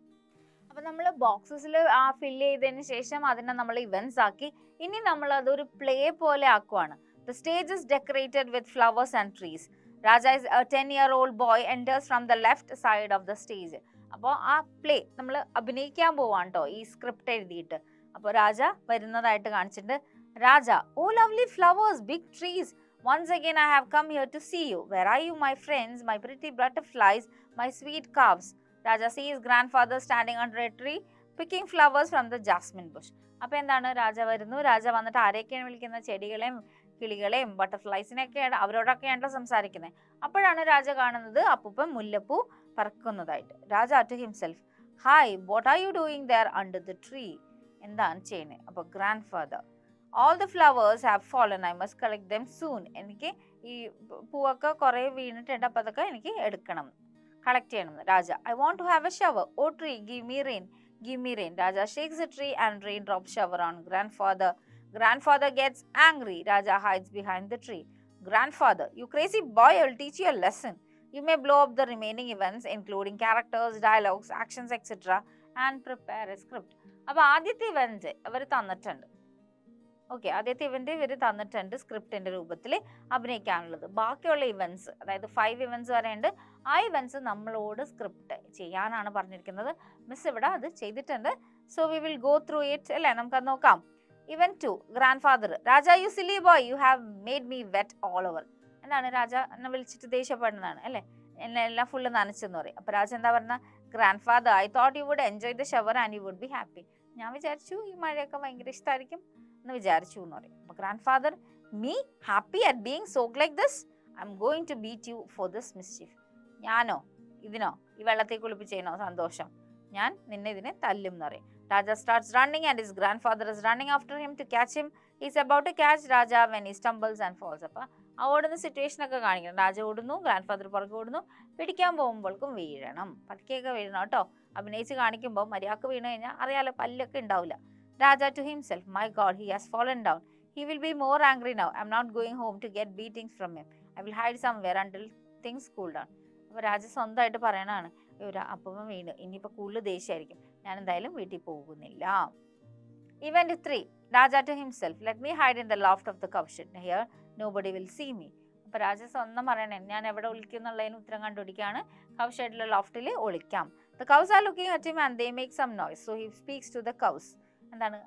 അപ്പോൾ നമ്മൾ ബോക്സസിൽ fill ചെയ്തതിന് ശേഷം അതിനെ നമ്മൾ events ആക്കി. ഇനി നമ്മൾ അതൊരു പ്ലേ പോലെ ആക്കുവാണ്. The stage is decorated with flowers and trees. Raja is a 10-year-old boy enters from the left side of the stage. അപ്പോൾ ആ പ്ലേ നമ്മൾ അഭിനയിക്കാൻ പോവാണ് കേട്ടോ ഈ സ്ക്രിപ്റ്റ് എഴുതിയിട്ട്. അപ്പോൾ രാജ വരുന്നതായിട്ട് കാണിച്ചിട്ടുണ്ട്. Raja, oh lovely flowers, big trees, once again I have come here to see you. Where are you, my friends, my pretty butterflies, my sweet calves? Raja sees grandfather standing under a tree picking flowers from the jasmine bush. അപ്പോൾ എന്താണ്, രാജ വരുന്നു. രാജ വന്നിട്ട് ആരെയൊക്കെയാണ് വിളിക്കുന്നത്, ചെടികളെയും കിളികളെയും ബട്ടർഫ്ലൈസിനെയൊക്കെയാണ്, അവരോടൊക്കെയാണല്ലോ സംസാരിക്കുന്നത്. അപ്പോഴാണ് രാജ കാണുന്നത് അപ്പൂപ്പൻ മുല്ലപ്പൂ പറക്കുന്നതായിട്ട്. Raja to himself, hi what are you doing there under the tree, എന്താണ് ചെയ്യുന്നത്. അപ്പോൾ grandfather, all the flowers have fallen, I must collect them soon. എനിക്ക് ഈ പൂവൊക്കെ കുറേ വീണിട്ടുണ്ട്, അപ്പോൾ അതൊക്കെ എനിക്ക് എടുക്കണം, കളക്ട് ചെയ്യണം. രാജ, I want to have a shower. Oh tree, give me rain, give me rain. Raja shakes the tree and rain drops shower on grandfather. Grandfather gets angry. Raja hides behind the tree. Grandfather, you crazy boy, I'll teach you a lesson. You may blow up the remaining events including characters, dialogues, actions, etc. and prepare a script. അപ്പോൾ ആദ്യത്തെ event അവർ തന്നിട്ടുണ്ട്. Okay, ആദ്യത്തെ event ഇവർ തന്നിട്ടുണ്ട് സ്ക്രിപ്റ്റിന്റെ രൂപത്തിൽ അഭിനയിക്കാനുള്ളത്. ബാക്കിയുള്ള events, അതായത് 5 events വരെയുണ്ട്, ആ ഇവന്റ്സ് നമ്മളോട് സ്ക്രിപ്റ്റ് ചെയ്യാനാണ് പറഞ്ഞിരിക്കുന്നത്. മിസ് ഇവിടെ അത് ചെയ്തിട്ടുണ്ട്. So we will go through it അല്ലേ, നമുക്കത് നോക്കാം. Event 2, grandfather, Raja you silly boy, you have made me wet all over. എന്താണ്, രാജ എന്നെ വിളിച്ചിട്ട് ദേഷ്യപ്പെടുന്നതാണ് അല്ലേ, എന്നെ എല്ലാം ഫുള്ള് നനച്ചെന്ന് പറയും. അപ്പോൾ രാജ എന്താ പറഞ്ഞ, grandfather, I thought you would enjoy the shower and you would be happy. ഞാൻ വിചാരിച്ചു ഈ മഴയൊക്കെ ഭയങ്കര ഇഷ്ടമായിരിക്കും എന്ന് വിചാരിച്ചു എന്ന് പറയും. അപ്പോൾ grandfather, me happy at being soak like this, I am going to beat you for this mischief. ഞാനോ ഇതിനോ ഈ വെള്ളത്തിൽ കുളിപ്പിച്ചതിനോ സന്തോഷം, ഞാൻ നിന്നെ ഇതിനെ തല്ലും എന്ന് പറയും. Raja starts running and his grandfather is running after him to catch him. He is about to catch Raja when he stumbles and falls. അപ്പോൾ ആ ഓടുന്ന സിറ്റുവേഷൻ ഒക്കെ കാണിക്കണം. രാജ ഓടുന്നു, ഗ്രാൻഡ് ഫാദർ പുറകെ ഓടുന്നു, പിടിക്കാൻ പോകുമ്പോഴേക്കും വീഴണം, പതുക്കെയൊക്കെ വീഴണം കേട്ടോ. അഭിനയിച്ച് കാണിക്കുമ്പോൾ മര്യാദക്ക് വീണ് കഴിഞ്ഞാൽ അറിയാലോ പല്ലൊക്കെ ഉണ്ടാവില്ല. Raja to himself, my god, he has fallen down. He will be more angry now. I am not going home to get beatings from him. I will hide somewhere until things cool down. അപ്പോൾ രാജ സ്വന്തമായിട്ട് പറയണതാണ്, അപ്പം വീണ് ഇനിയിപ്പോൾ കൂടുതൽ ദേഷ്യമായിരിക്കും, ഞാൻ എന്തായാലും വീട്ടിൽ പോകുന്നില്ല. Event 3, Raja to himself, let me hide in the loft of the cowshed, here nobody will see me. അപ്പോൾ രാജ സ്വന്തം പറയണേ ഞാൻ എവിടെ ഒളിക്കും എന്നുള്ളതിന് ഉത്തരം കണ്ടുപിടിക്കുകയാണ്. കൗഷെഡിലെ ലോഫ്റ്റിൽ ഒളിക്കാം. The cows are looking at him and they make some noise, so he speaks to the cows. എന്താണ്,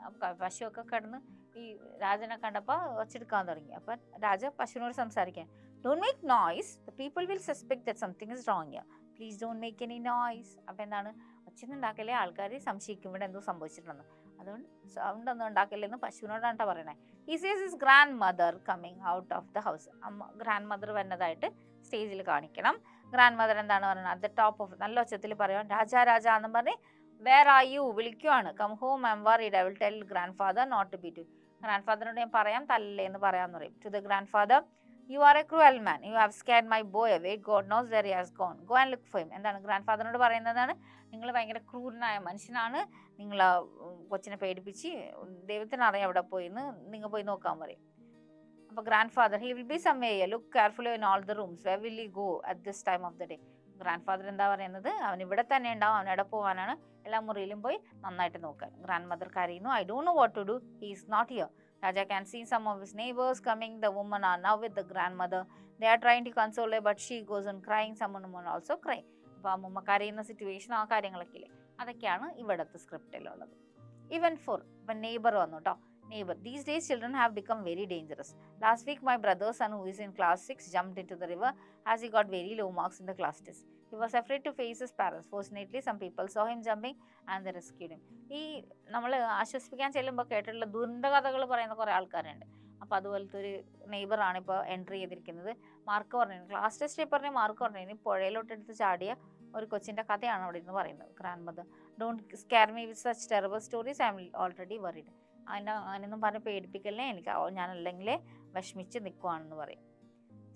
പശുവൊക്കെ കിടന്ന് ഈ രാജനെ കണ്ടപ്പോൾ ഒച്ചെടുക്കാൻ തുടങ്ങി. അപ്പം രാജ പശുവിനോട് സംസാരിക്കാൻ, don't make noise, the people will suspect that something is wrong here, please don't make any noise. അപ്പം എന്താണ്, ഒച്ചയൊന്നും ഉണ്ടാക്കല്ലേ, ആൾക്കാർ സംശയിക്കും ഇവിടെ എന്തോ സംഭവിച്ചിട്ടുണ്ടെന്ന്, അതുകൊണ്ട് സൗണ്ട് ഒന്നും ഉണ്ടാക്കില്ലെന്ന് പശുവിനോടാണ് പറയണേ. ഹി സീസ് his grand mother coming out of the house. Grand mother വരുന്നതായിട്ട് സ്റ്റേജിൽ കാണിക്കണം. ഗ്രാൻഡ് മദർ എന്താണ് പറയുന്നത്, അറ്റ് ദ ടോപ്പ് ഓഫ്, നല്ല ഒച്ചത്തിൽ പറയാം, രാജ രാജ എന്ന് പറഞ്ഞ് വേർ ആർ യു വിളിക്കുവാണ്. Come home I'm worried, I will tell grandfather not to beat you. ഗ്രാൻഡ് ഫാദറിനോട് ഞാൻ പറയാം തല്ലേ എന്ന് പറയാമെന്ന് പറയും. To the grandfather, you are a cruel man, you have scared my boy away, god knows where he has gone, go and look for him. എന്താണ് ഗ്രാൻഡ് ഫാദറിനോട് പറയുന്നതാണ്, നിങ്ങൾ ഭയങ്കര ക്രൂരനായ മനുഷ്യനാണ്, നിങ്ങൾ കൊച്ചിനെ പേടിപ്പിച്ച്, ദൈവത്തിന് അറിയാം എവിടെ പോയി എന്ന്, നിങ്ങൾ പോയി നോക്കാൻ പറയും. അപ്പോൾ grandfather, he will be somewhere, look carefully in all the rooms, where will he go at this time of the day. Grandfather എന്താ പറയുന്നത്, അവൻ ഇവിടെ തന്നെ ഉണ്ടാവും, അവൻ എവിടെ പോകാനാണ്, എല്ലാ മുറിയിലും പോയി നന്നായിട്ട് നോക്കാൻ. ഗ്രാൻഡ് മദർ കരയുന്നു, I don't know what to do, he is not here. Raja can see some of his neighbors coming. The women are now with the grandmother. They are trying to console her, but she goes on crying. Some women also cry. അപ്പോൾ അമ്മൂമ്മ കരയുന്ന situation, ആ കാര്യങ്ങളൊക്കെ ഇല്ലേ, അതൊക്കെയാണ് ഇവിടുത്തെ സ്ക്രിപ്റ്റിലുള്ളത്. Even 4, ഇപ്പം neighbour വന്നു കേട്ടോ. Neighbor, these days children have become very dangerous. Last week my brother's son, who is in class 6, jumped into the river as he got very low marks in the class test. He was afraid to face his parents. Fortunately, some people saw him jumping and they rescued him. ഈ നമ്മൾ ആശ്വസിപ്പിക്കാൻ ചെല്ലുമ്പോൾ കേട്ടിട്ടുള്ള ദുരന്തകഥകൾ പറയുന്ന കുറേ ആൾക്കാരുണ്ട്. അപ്പോൾ അതുപോലത്തെ ഒരു നെയ്ബറാണ് ഇപ്പോൾ എൻട്രി ചെയ്തിരിക്കുന്നത്. മാർക്ക് പറഞ്ഞു, ക്ലാസ് ടെസ്റ്റ് പേപ്പറിന് മാർക്ക് പറഞ്ഞു, ഇനി പുഴയിലോട്ടെടുത്ത് ചാടിയ ഒരു കൊച്ചിൻ്റെ കഥയാണ് അവിടെ നിന്ന് പറയുന്നത്. Grand mother, don't scare me with such terrible stories, I M already worried. അങ്ങനെയൊന്നും പറഞ്ഞ് പേടിപ്പിക്കല്ലേ, എനിക്ക് ഞാനല്ലെങ്കിൽ വിഷമിച്ച് നിൽക്കുവാണെന്ന് പറയും.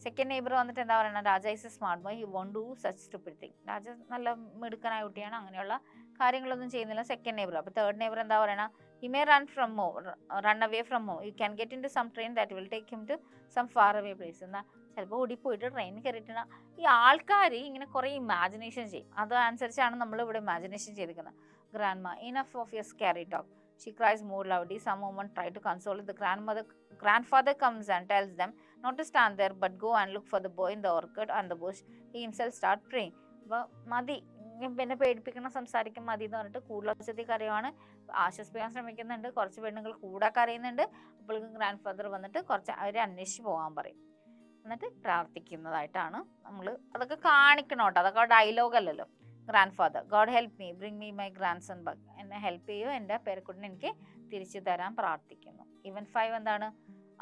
സെക്കൻഡ് നെയ്ബർ വന്നിട്ട് എന്താ പറയുന്നത്, Raja is a smart boy, he won't do such stupid thing. Raja നല്ല മിടുക്കനായ കുട്ടിയാണ്, അങ്ങനെയുള്ള കാര്യങ്ങളൊന്നും ചെയ്യുന്നില്ല സെക്കൻഡ് നെയ്ബർ. അപ്പോൾ തേർഡ് നെയ്ബർ എന്താ പറയണ, he may run away from home, you can get into some train that will take him to some far away place. എന്നാൽ ചിലപ്പോൾ ഓടിപ്പോയിട്ട് ട്രെയിൻ കയറിയിട്ടാണ്. ഈ ആൾക്കാർ ഇങ്ങനെ കുറേ ഇമാജിനേഷൻ ചെയ്യും, അതനുസരിച്ചാണ് നമ്മൾ ഇവിടെ ഇമാജിനേഷൻ ചെയ്തിരിക്കുന്നത്. Grandma, enough of your scary talk, she cries more loudly. Some women try to console her. The grandfather comes and tells them not to stand there but go and look for the boy in the orchard and the bush. He himself start praying. അപ്പോൾ മതി, പിന്നെ പേടിപ്പിക്കണം, സംസാരിക്കും മതി എന്ന് പറഞ്ഞിട്ട് കൂടുതൽ കരയുവാണ്. ആശ്വസിപ്പിക്കാൻ ശ്രമിക്കുന്നുണ്ട്, കുറച്ച് പെണ്ണുങ്ങൾ കൂടെ കരയുന്നുണ്ട്. അപ്പോഴേക്കും ഗ്രാൻഡ് ഫാദർ വന്നിട്ട് കുറച്ച് അവരെ അന്വേഷിച്ച് പോകാൻ പറയും. എന്നിട്ട് പ്രാർത്ഥിക്കുന്നതായിട്ടാണ് നമ്മൾ അതൊക്കെ കാണിക്കണം കേട്ടോ, അതൊക്കെ ഡയലോഗ് അല്ലല്ലോ. Grandfather, God help me, bring me my grandson back, എന്നെ ഹെൽപ്പ് ചെയ്യൂ, എൻ്റെ പേരക്കുട്ടിനെ എനിക്ക് തിരിച്ചു തരാൻ പ്രാർത്ഥിക്കുന്നു. ഈവൻ 5 എന്താണ്,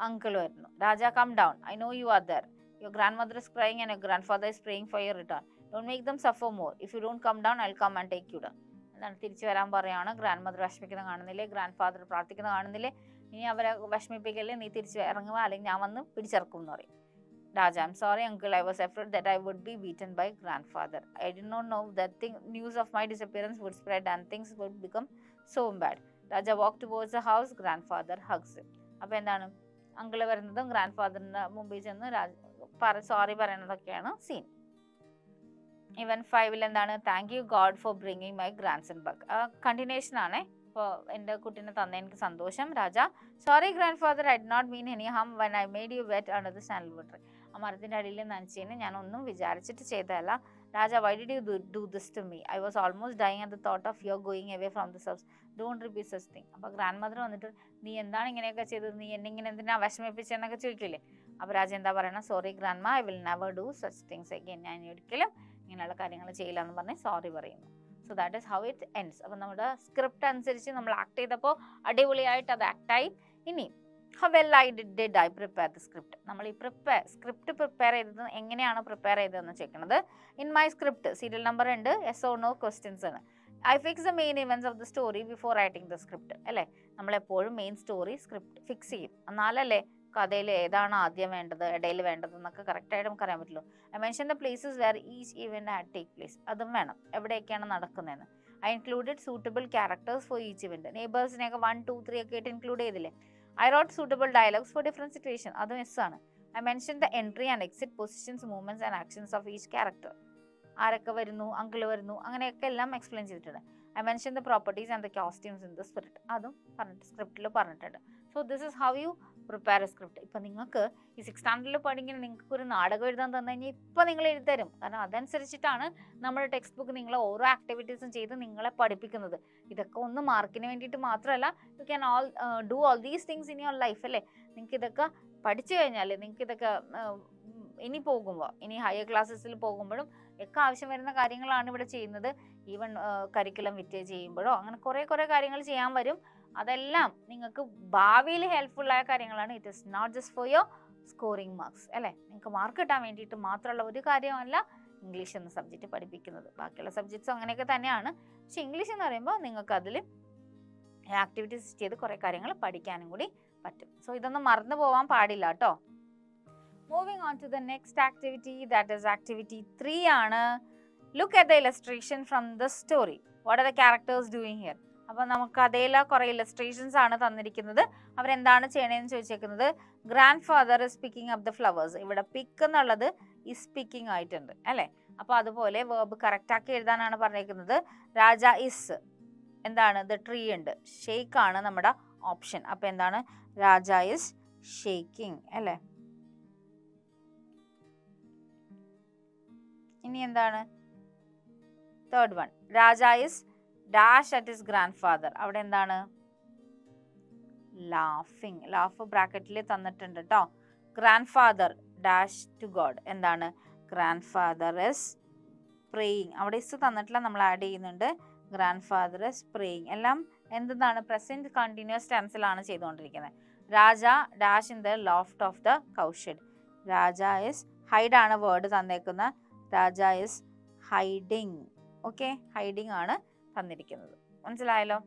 അങ്കിൾ വരുന്നു. Raja, come down, I know you are there, your grandmother is crying and your grandfather is praying for your return, don't make them suffer more, if you don't come down I will come and take you down. എന്താണ്, തിരിച്ചു വരാൻ പറയുകയാണ്. Grand mother വിഷമിക്കുന്ന കാണുന്നില്ലേ, grand father പ്രാർത്ഥിക്കുന്ന കാണുന്നില്ലേ, ഇനി അവരെ വിഷമിപ്പിക്കല്ലേ, നീ തിരിച്ച് ഇറങ്ങുക അല്ലെങ്കിൽ ഞാൻ വന്ന് പിടിച്ചിറക്കും എന്ന് പറയും. Raja, I'm sorry uncle, I was afraid that I would be beaten by grandfather. I did not know that news of my disappearance would spread and things would become so bad. Raja walked towards the house, grandfather hugs him. അപ്പോൾ എന്താണ്, uncle വരുന്നതും grand ഫാദറിൻ്റെ മുമ്പിൽ ചെന്ന് sorry പറയുന്നതൊക്കെയാണ് scene. Event 5 എന്താണ്, thank you god for bringing my grandson back. Continuation ആണേ. അപ്പോൾ എൻ്റെ കുട്ടീനെ തന്നെ എനിക്ക് സന്തോഷം. Raja, sorry grandfather, I did not mean any harm when I made you wet under the sandalwood tree. ആ മരത്തിൻ്റെ അടിയിൽ നനച്ചതിന് ഞാനൊന്നും വിചാരിച്ചിട്ട് ചെയ്തതല്ല. Raja, why did you do this to me, I was almost dying at the thought of your going away from this house, don't repeat such thing. അപ്പോൾ grand mother വന്നിട്ട്, നീ എന്താണ് ഇങ്ങനെയൊക്കെ ചെയ്തത്, നീ എന്നെ ഇങ്ങനെ എന്തിനാ വിഷമിപ്പിച്ചെന്നൊക്കെ ചോദിക്കില്ലേ. അപ്പോൾ രാജ എന്താ പറയണം, സോറി ഗ്രാൻഡ് മാ, I will never do such things again, ഞാൻ ഒരിക്കലും ഇങ്ങനെയുള്ള കാര്യങ്ങൾ ചെയ്യില്ല എന്ന് പറഞ്ഞ് സോറി പറയുന്നു. So that is how it ends. അപ്പോൾ നമ്മുടെ സ്ക്രിപ്റ്റ് അനുസരിച്ച് നമ്മൾ ആക്ട് ചെയ്തപ്പോൾ അടിപൊളിയായിട്ട് അത് ആക്ടായി. ഇനി how well I did I prepare the script. നമ്മൾ ഈ സ്ക്രിപ്റ്റ് പ്രിപ്പയർ ചെയ്തത് എങ്ങനെയാണ് പ്രിപ്പയർ ചെയ്തതെന്ന് ചോദിക്കുന്നത്. In my script serial number ഉണ്ട്, yes or no ക്വസ്റ്റ്യൻസ് ആണ്. I fix the main events of the story before writing the script. അല്ലേ, നമ്മളെപ്പോഴും മെയിൻ സ്റ്റോറി സ്ക്രിപ്റ്റ് ഫിക്സ് ചെയ്യും, എന്നാലല്ലേ കഥയിൽ ഏതാണ് ആദ്യം വേണ്ടത് ഇടയിൽ വേണ്ടത് എന്നൊക്കെ കറക്റ്റായിട്ട് നമുക്ക് അറിയാൻ പറ്റുള്ളൂ. I mention the places where each event had take place, അതും വേണം, എവിടെയൊക്കെയാണ് നടക്കുന്നതെന്ന്. I included suitable characters for each event. നെയ്ബേഴ്സിനെയൊക്കെ 1, 2, 3 ഒക്കെ ആയിട്ട് ഇൻക്ലൂഡ് ചെയ്തില്ലേ. I wrote suitable dialogues for different situations. അതും yes ആണ്. I mentioned the entry and exit positions, movements and actions of each character. ആരൊക്കെ വരുന്നു, അങ്കിള് വരുന്നു, അങ്ങനെയൊക്കെ എല്ലാം എക്സ്പ്ലെയിൻ ചെയ്തിട്ടുണ്ട്. I mention the properties and the costumes in the spirit. അതും പറഞ്ഞിട്ട് സ്ക്രിപ്റ്റിൽ പറഞ്ഞിട്ടുണ്ട്. So this is how you prepare A script. ഇപ്പം നിങ്ങൾക്ക് ഈ 6th സ്റ്റാൻഡേർഡിൽ പഠിക്കുന്ന നിങ്ങൾക്ക് ഒരു നാടകം എഴുതാൻ തന്നു കഴിഞ്ഞാൽ ഇപ്പം നിങ്ങൾ എഴുതരും. കാരണം അതനുസരിച്ചിട്ടാണ് നമ്മുടെ ടെക്സ്റ്റ് ബുക്ക് നിങ്ങളെ ഓരോ ആക്ടിവിറ്റീസും ചെയ്ത് നിങ്ങളെ പഠിപ്പിക്കുന്നത്. ഇതൊക്കെ ഒന്ന് മാർക്കിന് വേണ്ടിയിട്ട് മാത്രമല്ല, you can do all these things in your life അല്ലേ. നിങ്ങൾക്ക് ഇതൊക്കെ പഠിച്ചു കഴിഞ്ഞാൽ നിങ്ങൾക്ക് ഇതൊക്കെ ഇനി പോകുമ്പോൾ, ഇനി ഹയർ ക്ലാസ്സസിൽ പോകുമ്പോഴും ഒക്കെ ആവശ്യം വരുന്ന കാര്യങ്ങളാണ് ഇവിടെ ചെയ്യുന്നത്. ഈവൻ കരിക്കുലം വിറ്റ് ചെയ്യുമ്പോഴോ അങ്ങനെ കുറേ കാര്യങ്ങൾ ചെയ്യാൻ വരും. അതെല്ലാം നിങ്ങൾക്ക് ഭാവിയിൽ ഹെൽപ്ഫുള്ളായ കാര്യങ്ങളാണ്. It is not just for your scoring marks അല്ലേ. നിങ്ങൾക്ക് മാർക്ക് കിട്ടാൻ വേണ്ടിയിട്ട് മാത്രമുള്ള ഒരു കാര്യമല്ല ഇംഗ്ലീഷ് എന്ന സബ്ജക്റ്റ് പഠിപ്പിക്കുന്നത്. ബാക്കിയുള്ള സബ്ജക്ട്സും അങ്ങനെയൊക്കെ തന്നെയാണ്. പക്ഷെ ഇംഗ്ലീഷ് എന്ന് പറയുമ്പോൾ നിങ്ങൾക്ക് അതിൽ ആക്ടിവിറ്റീസ് ചെയ്ത് കുറേ കാര്യങ്ങൾ പഠിക്കാനും കൂടി പറ്റും. സോ ഇതൊന്നും മറന്നു പോകാൻ പാടില്ല കേട്ടോ. Moving on to the next activity, that is activity 3 ആണ്. Look at the illustration from the story. What are the characters doing here? അപ്പോൾ നമുക്ക് അതേല കുറേ ഇല്ലസ്ട്രേഷൻസ് ആണ് തന്നിരിക്കുന്നത്. അവരെന്താണ് ചെയ്യണതെന്ന് ചോദിച്ചേക്കുന്നത്, grandfather is picking up the flowers. ഇവിടെ പിക്ക് എന്നുള്ളത് ഇസ് പിക്കിംഗ് ആയിട്ടുണ്ട് അല്ലേ. അപ്പോൾ അതുപോലെ വേർബ് കറക്റ്റ് ആക്കി എഴുതാനാണ് പറഞ്ഞേക്കുന്നത്. രാജ ഇസ് എന്താണ്, ദ ട്രീ ഉണ്ട്. ഷേക്ക് ആണ് നമ്മുടെ ഓപ്ഷൻ. അപ്പോൾ എന്താണ്, രാജ ഇസ് ഷേക്കിംഗ് അല്ലേ. ഇനി എന്താണ് third one, Raja is dash at his grandfather. അവിടെ എന്താണ്, ലാഫിങ്. ലാഫ് ബ്രാക്കറ്റിൽ തന്നിട്ടുണ്ട് കേട്ടോ. Grandfather dash to god. എന്താണ്, ഗ്രാൻഡ് ഫാദർ ഇസ് പ്രേയിങ്. അവിടെ ഇസ് തന്നിട്ടില്ല, നമ്മൾ ആഡ് ചെയ്യുന്നുണ്ട്. Grandfather is praying. എല്ലാം എന്താണ്, പ്രസന്റ് കണ്ടിന്യൂസ് ടെൻസിലാണ് ചെയ്തുകൊണ്ടിരിക്കുന്നത്. Raja dash in the loft of the cowshed. Raja is hide ആണ് വേർഡ് തന്നേക്കുന്ന. Raja is hiding. Okay, hiding ആണ് തന്നിരിക്കുന്നത്. മനസ്സിലായല്ലോ.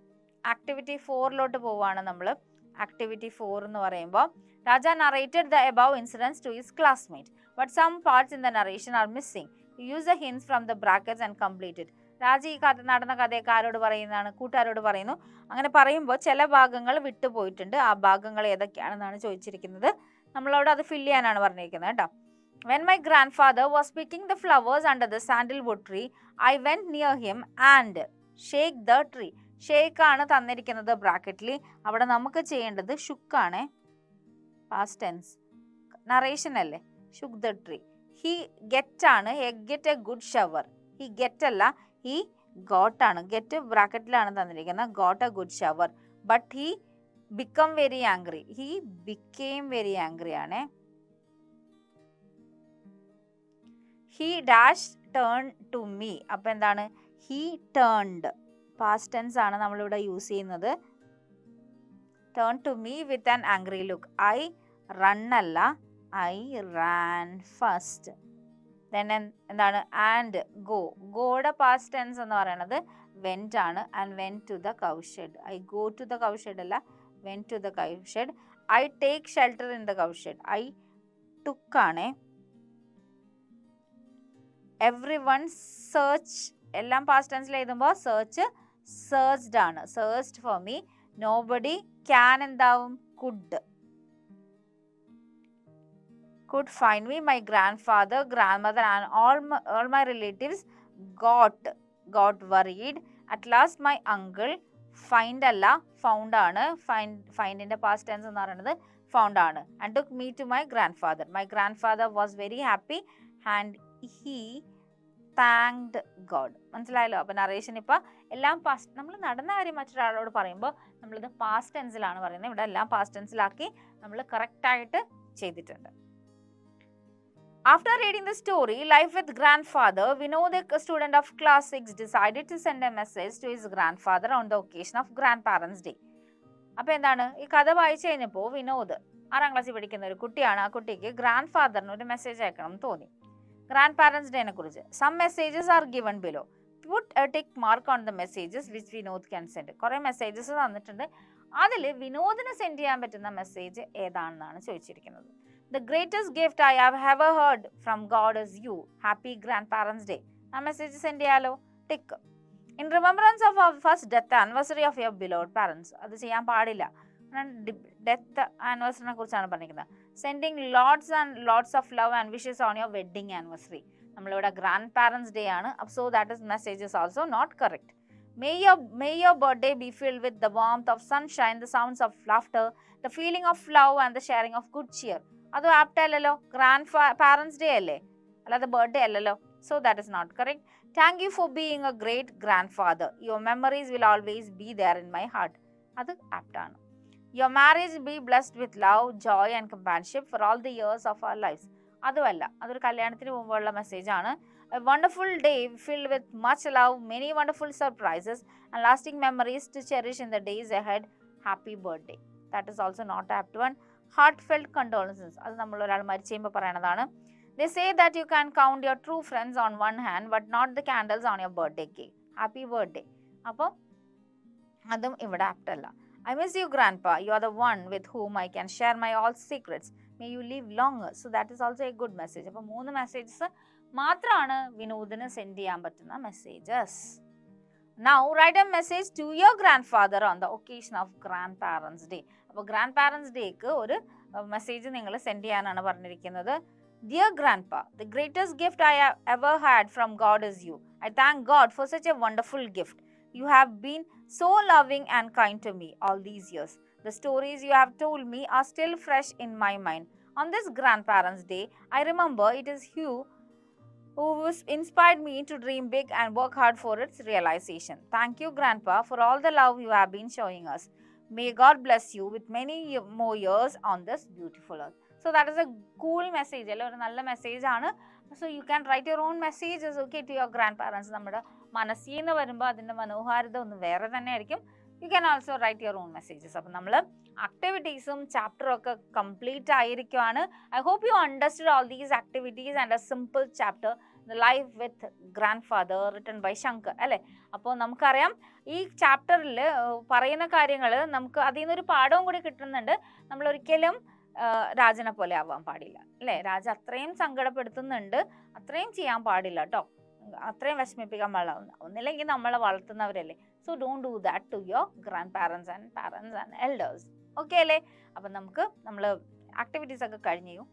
ആക്ടിവിറ്റി 4 പോവുകയാണ് നമ്മൾ. ആക്ടിവിറ്റി 4 എന്ന് പറയുമ്പോൾ, Raja narrated the above incidents to his classmate but some parts in the narration are missing. Use the hints from the brackets and complete it. Raja ഈ കഥ നടന്ന കഥയൊക്കെ ആരോട് പറയുന്നതാണ്, കൂട്ടുകാരോട് പറയുന്നു. അങ്ങനെ പറയുമ്പോൾ ചില ഭാഗങ്ങൾ വിട്ടുപോയിട്ടുണ്ട്. ആ ഭാഗങ്ങൾ ഏതൊക്കെയാണെന്നാണ് ചോദിച്ചിരിക്കുന്നത്. നമ്മളോട് അത് ഫില്ല് ചെയ്യാനാണ് പറഞ്ഞിരിക്കുന്നത് കേട്ടോ. When my grandfather was picking the flowers under the sandalwood tree, I went near him and shake the tree. Shake ആണ് തന്നിരിക്കുന്നത് ബ്രാക്കറ്റിൽ. അവിടെ നമുക്ക് ചെയ്യേണ്ടത് ഷുക്കാണ്, പാസ്റ്റ് ടെൻസ്, നറേഷൻ അല്ലേ. Shook the tree. He get ആണ്, get a good shower. He get അല്ല, ഹി ഗോട്ട് ആണ്. ഗെറ്റ് ബ്രാക്കറ്റിലാണ് തന്നിരിക്കുന്നത്. Got a good shower. But he become very angry. He became very angry ആണ്. He dash turn to me. അപ്പം എന്താണ്, he turned. Past tense ആണ് നമ്മളിവിടെ use ചെയ്യുന്നത്. Turn to me with an angry look. I run അല്ല, I ran first. Then എന്താണ്, and go. ഗോയുടെ past tense എന്ന് പറയുന്നത് വെന്റ് ആണ്. And went to the cowshed. I go to the cowshed അല്ല, went to the cowshed. I take shelter in the cowshed. I took ആണ്. Every one search. എല്ലാം past ടെൻസിൽ എഴുതുമ്പോൾ search searched ആണ്. Searched for me. Nobody can എന്താവും, could. could find me. My grandfather, grandmother and all my relatives got worried. At last my uncle find അല്ല, found ആണ്. ഫൈൻഡിൻ്റെ past tense എന്ന് പറയുന്നത് found ആണ്. and took me to my grandfather. My grandfather was very happy and he thanked God. മനസ്സിലായല്ലോ. അപ്പം narration ഇപ്പം എല്ലാം past, നമ്മൾ നടന്ന കാര്യം മറ്റൊരാളോട് പറയുമ്പോൾ നമ്മളിത് പാസ്റ്റ് ടെൻസിലാണ് പറയുന്നത്. ഇവിടെ എല്ലാം പാസ്റ്റ് ടെൻസിലാക്കി നമ്മൾ കറക്റ്റായിട്ട് ചെയ്തിട്ടുണ്ട്. After reading the story, Life with Grandfather, Vinod, a student of class 6, decided to send a message to his grandfather on the occasion of Grandparents' Day. അപ്പോൾ എന്താണ്, ഈ കഥ വായിച്ചു കഴിഞ്ഞപ്പോൾ വിനോദ് 6ാം ക്ലാസ്സിൽ പഠിക്കുന്ന ഒരു കുട്ടിയാണ്. ആ കുട്ടിക്ക് ഗ്രാൻഡ് ഫാദറിന് ഒരു മെസ്സേജ് അയക്കണം എന്ന് തോന്നി, ഗ്രാൻഡ് പാരൻസ് ഡേനെ കുറിച്ച്. Some messages are given below. Put a tick mark on the messages which Vinod can send. കുറേ മെസ്സേജസ് തന്നിട്ടുണ്ട്. അതിൽ വിനോദിന് സെൻഡ് ചെയ്യാൻ പറ്റുന്ന മെസ്സേജ് ഏതാണെന്നാണ് ചോദിച്ചിരിക്കുന്നത്. The greatest gift I have ever heard from God is you. Happy Grandparents' Day. ആ message send ചെയ്യാലോ. Tick. In remembrance of our first death anniversary of your beloved parents. അത് ചെയ്യാൻ പാടില്ല. ഡെത്ത് ആനിവേഴ്സറിനെ കുറിച്ചാണ് പറഞ്ഞിരിക്കുന്നത്. Sending lots and lots of love and wishes on your wedding anniversary. നമ്മളിവിടെ grandparents day ആണ്. So that is message is also not correct. May your birthday be filled with the warmth of sunshine, the sounds of laughter, the feeling of love and the sharing of good cheer. അത് apt അല്ലല്ലോ, grandparents day അല്ലേ, അല്ലാതെ birthday അല്ലല്ലോ. So that is not correct. Thank you for being a great grandfather. Your memories will always be there in my heart. അത് ആപ്റ്റാണ്. Your marriage be blessed with love, joy and companionship for all the years of our lifes. അതുമല്ല, അതൊരു കല്യാണത്തിന് മുമ്പുള്ള മെസ്സേജാണ്. A wonderful day filled with much love, many wonderful surprises and lasting memories to cherish in the days ahead. Happy birthday. That is also not apt one. Heartfelt condolences. അത് നമ്മൾ ഒരാൾ മരിച്ചു കഴിയുമ്പോൾ പറയണതാണ്. They say that you can count your true friends on one hand but not the candles on your birthday cake. Happy birthday. അപ്പോൾ അതും ഇവിടെ apt അല്ല. I miss you, Grandpa. You are the one with whom I can share my all secrets. May you live longer. So that is also a good message. അപ്പോൾ 3 messages മാത്രമാണ് വിനോദിന് send ചെയ്യാൻ പറ്റുന്ന messages. Now write a message to your grandfather on the occasion of Grandparents Day. അപ്പോൾ grand parents ഡേക്ക് ഒരു message നിങ്ങൾ send ചെയ്യാനാണ് പറഞ്ഞിരിക്കുന്നത്. Dear Grandpa, the greatest gift I have ever had from God is you. I thank God for such a wonderful gift. You have been so loving and kind to me all these years. The stories you have told me are still fresh in my mind. On this Grandparents Day, I remember it is you who inspired me to dream big and work hard for its realization. Thank you, Grandpa, for all the love you have been showing us. May God bless you with many more years on this beautiful earth. So that is a cool message. ഒരു നല്ല message ആണ്. So you can write your own messages okay to your grandparents. നമ്മുടെ മനസ്സിൽ നിന്ന് വരുമ്പോൾ അതിൻ്റെ മനോഹാരിത ഒന്ന് വേറെ തന്നെ ആയിരിക്കും. You can also write your own messages. അപ്പം നമ്മൾ ആക്ടിവിറ്റീസും ചാപ്റ്ററും ഒക്കെ കംപ്ലീറ്റ് ആയിരിക്കുവാണ്. I hope you understood all these activities and a simple chapter, the life with grandfather written by Shankar അല്ലേ. അപ്പോൾ നമുക്കറിയാം ഈ ചാപ്റ്ററിൽ പറയുന്ന കാര്യങ്ങൾ നമുക്ക് അതിൽ നിന്നൊരു പാഠവും കൂടി കിട്ടുന്നുണ്ട്. നമ്മളൊരിക്കലും രാജനെ പോലെ ആവാൻ പാടില്ല അല്ലേ. രാജ അത്രയും സങ്കടപ്പെടുത്തുന്നുണ്ട്, അത്രയും ചെയ്യാൻ പാടില്ല കേട്ടോ, അത്രയും വിഷമിപ്പിക്കാൻ പാടില്ല. ഒന്നില്ലെങ്കിൽ നമ്മളെ വളർത്തുന്നവരല്ലേ. So don't do that to your grandparents and elders. Okay അല്ലേ. അപ്പം നമ്മൾ ആക്ടിവിറ്റീസ് ഒക്കെ കഴിഞ്ഞു.